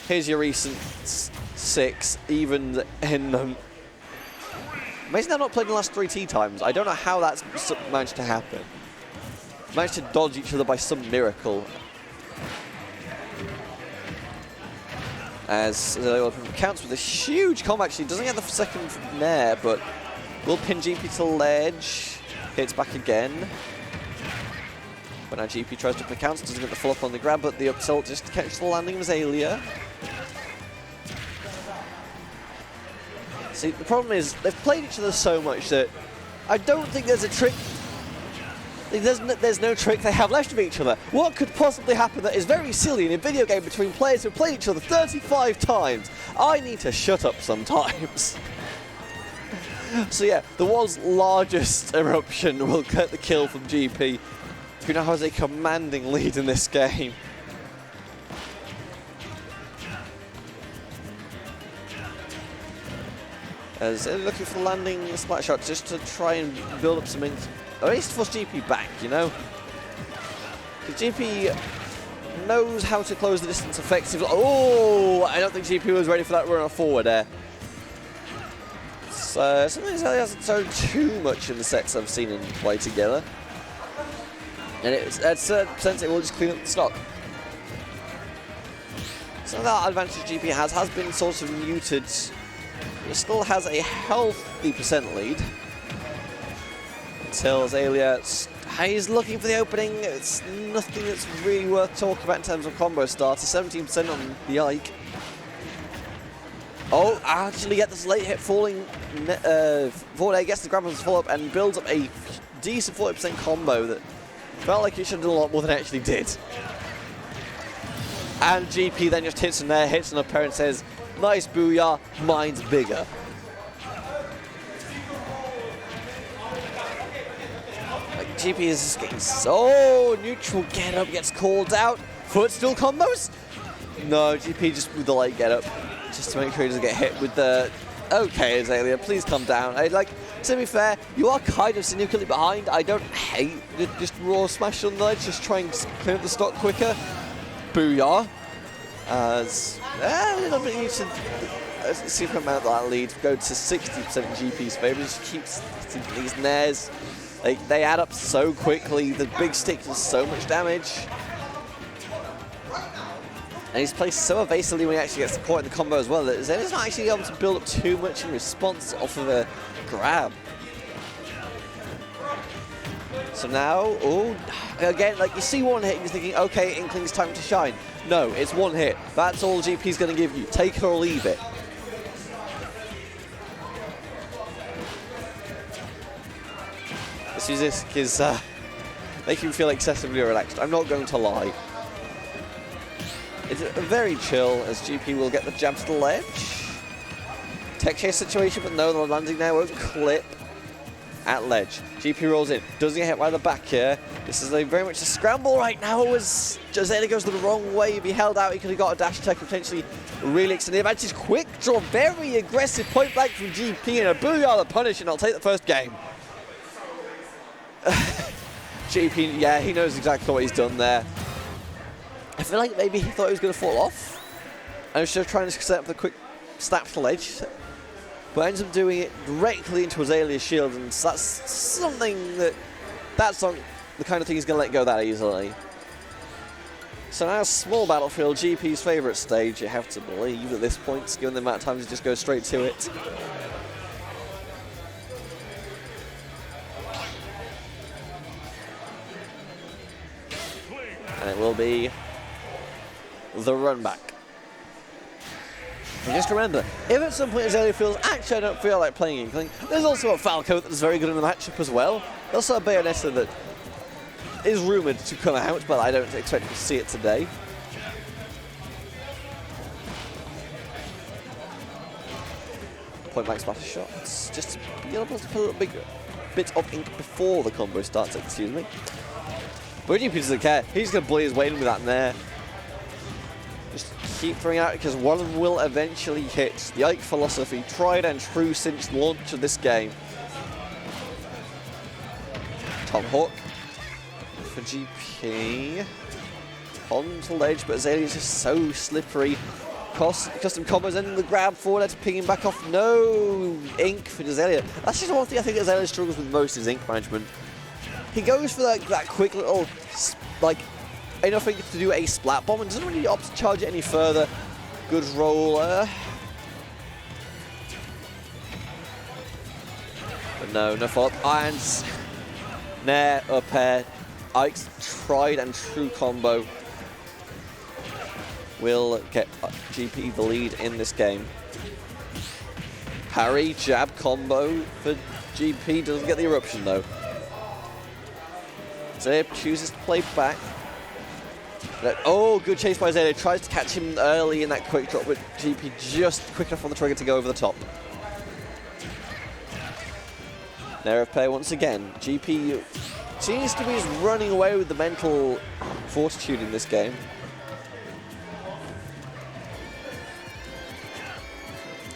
Here's your recent 6, even in them. Amazing they're not played in the last 3 tea times. I don't know how that's managed to happen. Managed to dodge each other by some miracle. As Azalea counts with a huge combo, actually. Doesn't get the second nair, but will pin GP to ledge. Hits back again. But now GP tries to pick counts, doesn't get the full up on the grab, but the up tilt just to catch the landing of Azalea. See, the problem is, they've played each other so much that I don't think there's a trick. There's no trick they have left of each other. What could possibly happen that is very silly in a video game between players who played each other 35 times? I need to shut up sometimes. So yeah, the world's largest eruption will get the kill from GP, who now has a commanding lead in this game. As they're looking for the landing splat shot just to try and build up some or at least force GP back, you know? Because GP knows how to close the distance effectively. Oh, I don't think GP was ready for that run forward there. So, something that hasn't shown too much in the sets I've seen them play together. And it's at a certain percent it will just clean up the stock. So that advantage GP has been sort of muted. It still has a healthy percent lead. Until Azalea, he's looking for the opening. It's nothing that's really worth talking about in terms of combo starter. 17% on the Ike. Oh, actually get this late hit falling. Forward air gets the grab on his follow up and builds up a decent 40% combo that felt like it should have done a lot more than it actually did. And GP then just hits him there, hits him up and says, "Nice booyah, mine's bigger." GP is just getting so neutral. Get up gets called out. Footstool combos? No, GP just with the light get up. Just to make sure he doesn't get hit with the... Okay, Azalea, please come down. To be fair, you are kind of significantly behind. I don't hate just raw smash on the ledge. Just try and clear up the stock quicker. Booyah. As a little bit used to see if I mount that lead. Go to 60% in GP's favour. Just keeps hitting these nairs. They add up so quickly. The big stick does so much damage. And he's placed so evasively when he actually gets caught in the combo as well that Zen not actually able to build up too much in response off of a grab. So now, oh, again, like you see one hit and you're thinking, okay, Inkling's time to shine. No, it's one hit. That's all GP's going to give you. Take it or leave it. This music is making me feel excessively relaxed. I'm not going to lie. It's very chill as GP will get the jab to the ledge. Tech chase situation, but no, the landing there won't clip at ledge. GP rolls in, doesn't get hit by the back here. This is very much a scramble right now as Azalea goes the wrong way. If he held out, he could have got a dash attack, potentially really extend the advantage. Quick draw, very aggressive point blank from GP and a booyah the punish, and I'll take the first game. GP, yeah, he knows exactly what he's done there. I feel like maybe he thought he was going to fall off. I was just trying to set up the quick snap to ledge, but ends up doing it directly into Azalea's shield, and that's something that's not the kind of thing he's going to let go that easily. So now small battlefield, GP's favourite stage, you have to believe at this point, given the amount of times he just goes straight to it. And it will be the run back. And just remember, if at some point Azalea feels, actually I don't feel like playing Inkling, there's also a Falco that's very good in the matchup as well. Also a Bayonetta that is rumoured to come out, but I don't expect to see it today. Point blank splatter shots, just to be able to put a little bit of ink before the combo starts, excuse me. But GP doesn't care, he's going to bully his way in with that nair. Just keep throwing out because one of them will eventually hit. The Ike philosophy, tried and true since the launch of this game. Tom Hawk for GP. Onto ledge, but Azalea is just so slippery. Custom combos and the grab forward, that's pinging back off. No ink for Azalea. That's just one thing I think Azalea struggles with most is ink management. He goes for that quick little, like, enough ink to do a splat bomb and doesn't really opt to charge it any further. Good roller. But no follow-up. Irons. Nair, up air. Ike's tried and true combo will get GP the lead in this game. Parry, jab combo for GP, doesn't get the eruption though. Azalea chooses to play back. Oh, good chase by Azalea, tries to catch him early in that quick drop, but GP just quick enough on the trigger to go over the top. Nair of play once again. GP seems to be running away with the mental fortitude in this game.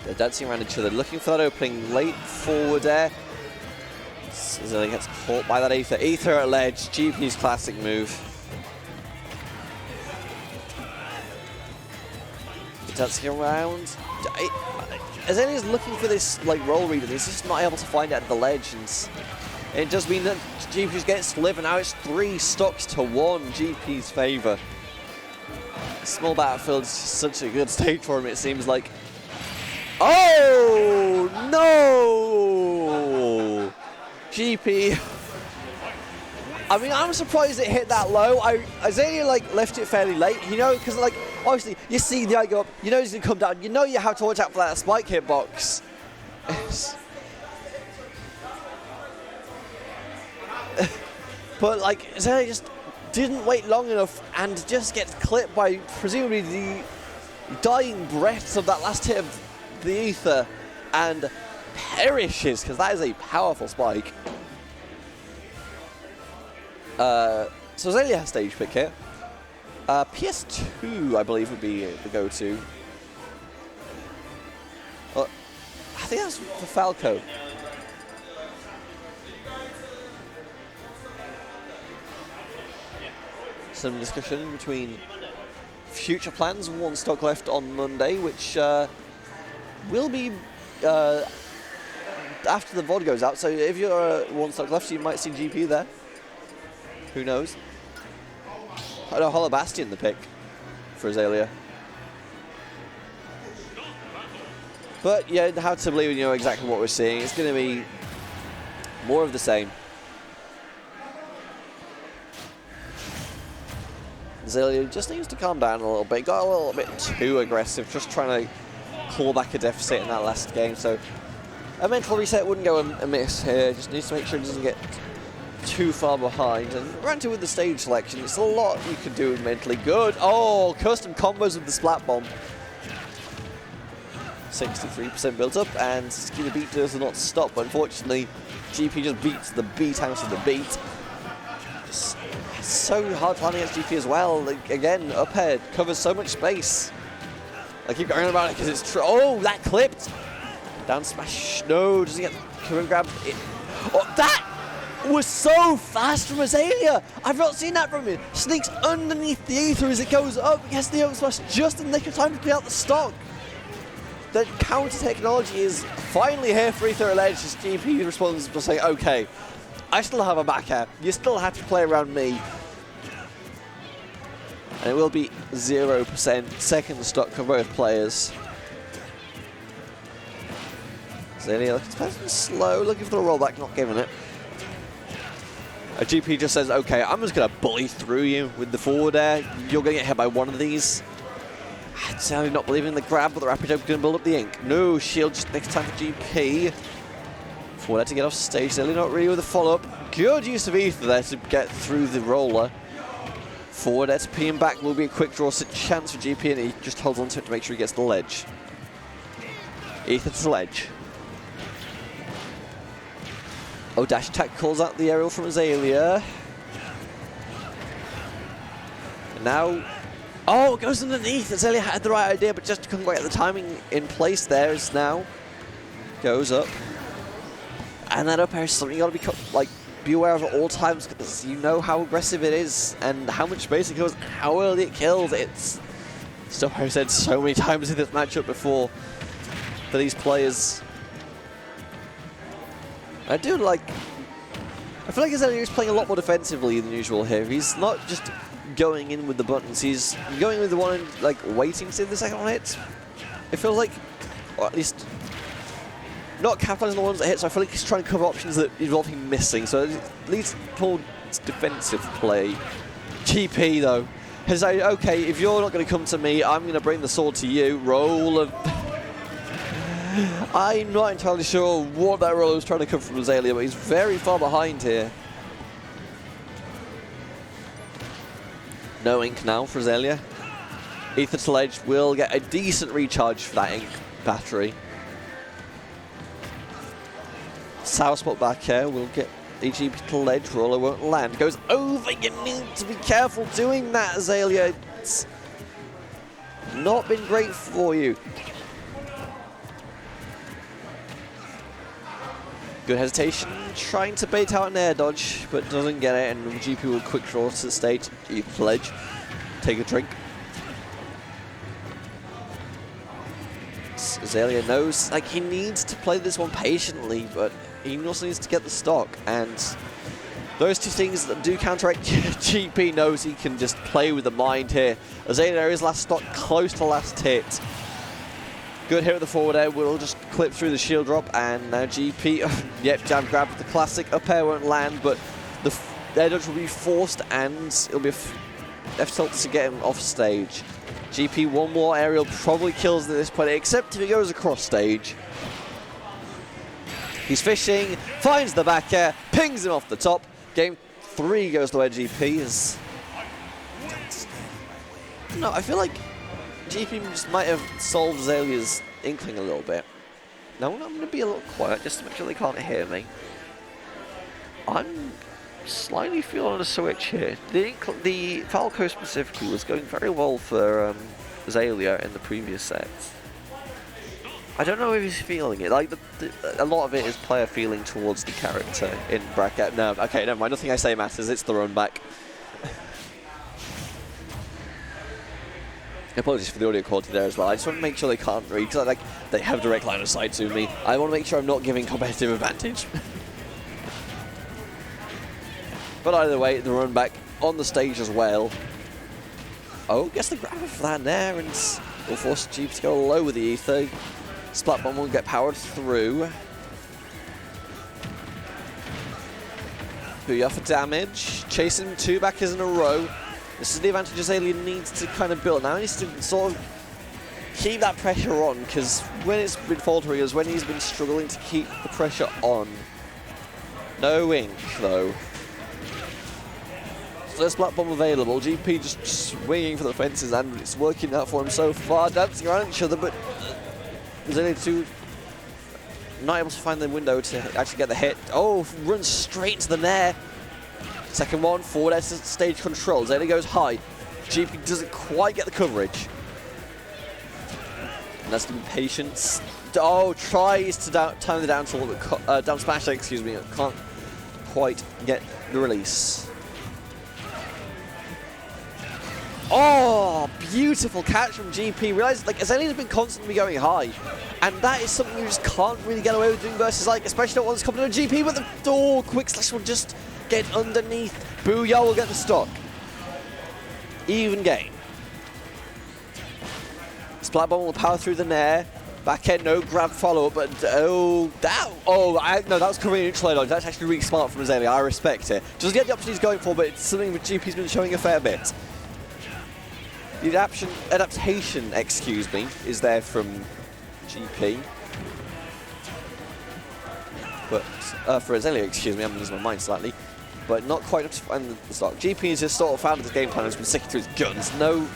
They're dancing around each other, looking for that opening. Late forward air. Azalea gets caught by that Ether. Ether at ledge, GP's classic move. Dancing around. Azalea's looking for this like roll read, and he's just not able to find it at the ledge. And it does mean that GP just gets to live, and now it's 3 stocks to 1 GP's favour. Small battlefield is such a good stage for him, it seems like. Oh no! GP. I mean, I'm surprised it hit that low. Azalea like left it fairly late, you know, because like obviously you see the eye go up, you know he's gonna come down, you know you have to watch out for that spike hitbox. But like Azalea just didn't wait long enough and just gets clipped by presumably the dying breaths of that last hit of the Ether and perishes, because that is a powerful spike. So Azalea has stage pick here. PS2, I believe, would be the go-to. I think that's for Falco. Some discussion between future plans, 1 stock left on Monday, which will be after the VOD goes out. So if you're 1 stock left, you might see GP there. Who knows? I know Hollow Bastion the pick for Azalea. But yeah, how to believe you know exactly what we're seeing. It's going to be more of the same. Azalea just needs to calm down a little bit. Got a little bit too aggressive, just trying to claw back a deficit in that last game. So a mental reset wouldn't go amiss here. Just needs to make sure it doesn't get too far behind, and granted with the stage selection, it's a lot you can do mentally. Good. Oh, custom combos with the splat bomb. 63% built up, and the beat does not stop. But unfortunately, GP just beats the beat out of the beat. Just so hard to land against GP as well. Like, again, up air covers so much space. I keep going on about it because it's true. Oh, that clipped. Down smash. No, doesn't get the grab. Oh, that was so fast from Azalea. I've not seen that from him. Sneaks underneath the Ether as it goes up. Gets the up smash just in the nick of time to clear out the stock. The counter technology is finally here for Ether Ledge as GP responds by saying, okay, I still have a back air. You still have to play around me. And it will be 0% second stock for both players. Azalea looking slow, looking for the rollback, not giving it. A GP just says, okay, I'm just going to bully through you with the forward air. You're going to get hit by one of these. Azalea not believing in the grab, but the rapid jump going to build up the ink. No, shield just next time for GP. Forward air to get off stage. Azalea not really with a follow-up. Good use of Ether there to get through the roller. Forward air to P him back will be a quick draw chance for GP, and he just holds on to it to make sure he gets the ledge. Ether to the ledge. Oh, dash attack calls out the aerial from Azalea. And now, oh, it goes underneath. Azalea had the right idea, but just couldn't quite get the timing in place there. Is now goes up, and that up air is something you got to be aware of at all times, because you know how aggressive it is and how much space it goes, how early it kills. It's Stuff I've said so many times in this matchup before for these players. I feel like Azalea is playing a lot more defensively than usual here. He's not just going in with the buttons, he's going with the one and like waiting to see if the second one hits. It feels like, or at least not capitalizing on the ones that hit, so I feel like he's trying to cover options that involve him missing, so at least towards defensive play. GP though has said, okay, if you're not going to come to me, I'm going to bring the sword to you. Roll of... I'm not entirely sure what that roll was trying to come from Azalea, but he's very far behind here. No ink now for Azalea. Ether to ledge will get a decent recharge for that ink battery. Sour spot back here will get a GP to ledge. Roller won't land. Goes over. You need to be careful doing that, Azalea. It's not been great for you. Good hesitation, trying to bait out an air dodge, but doesn't get it, and GP will quick draw to the stage. You pledge, take a drink. Azalea knows like he needs to play this one patiently, but he also needs to get the stock, and those two things that do counteract GP knows he can just play with the mind here. Azalea is last stock, close to last hit. Good hit with the forward air, will just clip through the shield drop, and now GP, yep, jab grab with the classic, up air won't land, but the air dodge will be forced, and it'll be a F tilt to get him off stage. GP, one more aerial probably kills at this point, except if he goes across stage. He's fishing, finds the back air, pings him off the top. Game 3 goes to where GP is. No, I feel like GP just might have solved Azalea's inkling a little bit. Now I'm going to be a little quiet just to make sure they can't hear me. I'm slightly feeling a switch here. The Falco specifically was going very well for Azalea in the previous sets. I don't know if he's feeling it. Like a lot of it is player feeling towards the character in bracket. No, okay, never mind. Nothing I say matters. It's the run back. Apologies for the audio quality there as well. I just want to make sure they can't read, because like they have direct line of sight to me. I want to make sure I'm not giving competitive advantage. But either way, the run back on the stage as well. Oh, gets the grabber for that there, and will force Jeep to go low with the ether. Splat bomb will get powered through. Booyah for damage. Chasing 2 backers in a row. This is the advantage Azalea needs to kind of build. Now he needs to sort of keep that pressure on, because when it's been faltering is when he's been struggling to keep the pressure on. No ink, though. So there's Splat Bomb available. GP just swinging for the fences, and it's working out for him so far. Dancing around each other, but Azalea not able to find the window to actually get the hit. Oh, runs straight into the nair. Second one, forward air stage control. Azalea goes high. GP doesn't quite get the coverage. And that's been patience. Oh, tries to time the down tilt, but down smash, excuse me. Can't quite get the release. Oh, beautiful catch from GP. Realizes like Azalea's been constantly going high, and that is something you just can't really get away with doing versus like, especially not once coming to GP. But the quick slash will just get underneath. Booyah will get the stock. Even game. Splat Bomb will power through the nair. Back end, no grab follow up, but no, that was covering neutral air dodge. That's actually really smart from Azalea. I respect it. Doesn't get the options he's going for, but it's something that GP's been showing a fair bit. The adaptation, excuse me, is there from GP. But for Azalea, excuse me, I'm losing my mind slightly. But not quite up to find the stock. GP has just sort of found his game plan and has been sticking to his guns. No,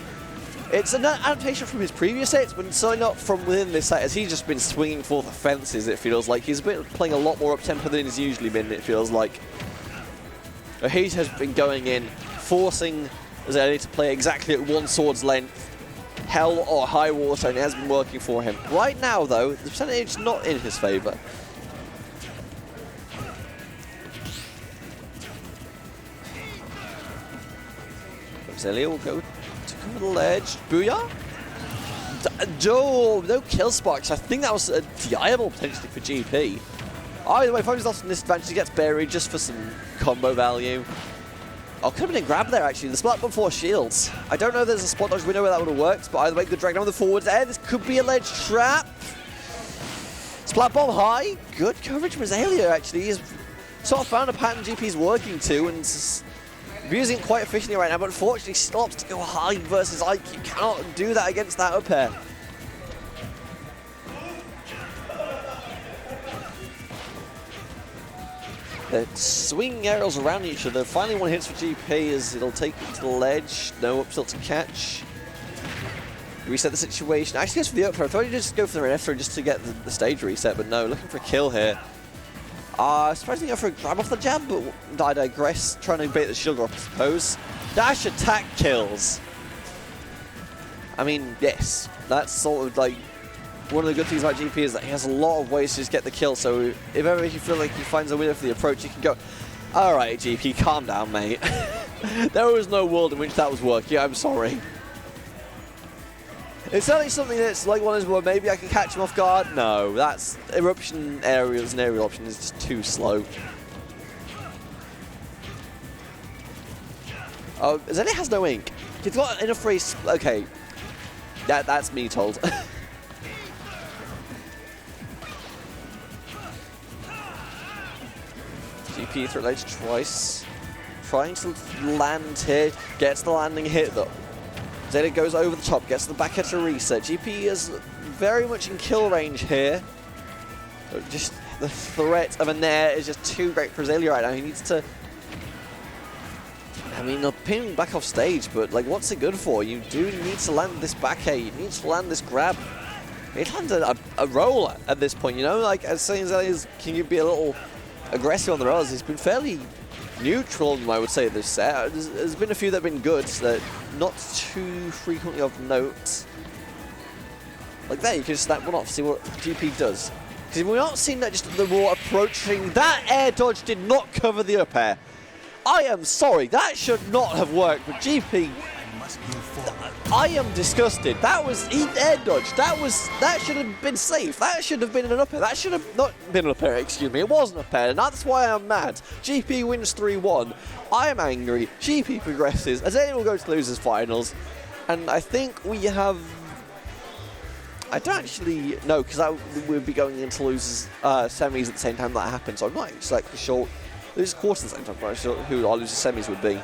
it's an adaptation from his previous sets, but certainly not from within this set, as he's just been swinging for the fences, it feels like. He's playing a lot more up-tempo than he's usually been, it feels like. He has been going in, forcing Azalea to play exactly at one sword's length, hell or high water, and it has been working for him. Right now, though, the percentage is not in his favour. Azalea will go to cover the ledge. Booyah? No kill sparks. I think that was a diable potentially for GP. Either way, Foxy's lost an disadvantage. He gets buried just for some combo value. Oh, could have been a grab there, actually. The splat before shields. I don't know if there's a spot dodge window where that would have worked, but either way, good drag down the forwards air. This could be a ledge trap. Splat bomb high. Good coverage from Azalea, actually. He's sort of found a pattern GP's working to and using it quite efficiently right now, but unfortunately stops to go high versus Ike. You cannot do that against that up air. They're swinging aerials around each other. Finally, one hits for GP as it'll take it to the ledge. No up tilt to catch. Reset the situation. Actually goes for the up throw. I thought he'd just go for the F throw just to get the stage reset, but no, looking for a kill here. Surprisingly go for a grab off the jab, but I digress. Trying to bait the shield drop, I suppose. Dash attack kills. I mean, yes, that's sort of like one of the good things about GP is that he has a lot of ways to just get the kill, so if ever you feel like he finds a winner for the approach, you can go, alright GP, calm down mate. There was no world in which that was working, I'm sorry. It's certainly something that's like one of those where maybe I can catch him off guard. No, that's eruption aerials and aerial option is just too slow. Oh, Azalea has no ink. He's got enough race. Okay, that's me told. GP through ledge twice. Trying to land here. Gets the landing hit though. Azalea goes over the top, gets the back at a reset. GP is very much in kill range here. But just the threat of a nair is just too great for Azalea right now. He needs to... I mean, they'll pin back off stage, but like, what's it good for? You do need to land this back air. You need to land this grab. You need to land a roll at this point, you know? Like, as saying Azalea can you be a little aggressive on the rolls? He's been fairly neutral, I would say, this set. There's been a few that have been good, that not too frequently of note. Like there, you can just snap one off, see what GP does. Because we're not seeing that just the raw approaching. That air dodge did not cover the up air. I am sorry, that should not have worked, but GP, I am disgusted. That was, he air dodged. That should have been safe. That should have been an up air. That should have not been an up air, excuse me. It wasn't up air, and that's why I'm mad. GP wins 3-1. I am angry. GP progresses. Azalea will go to losers finals, and I think we have... I don't actually know, because that would be going into losers semis at the same time that happens, so I'm not exactly sure. Losers quarters at the same time, I'm not sure who our losers semis would be.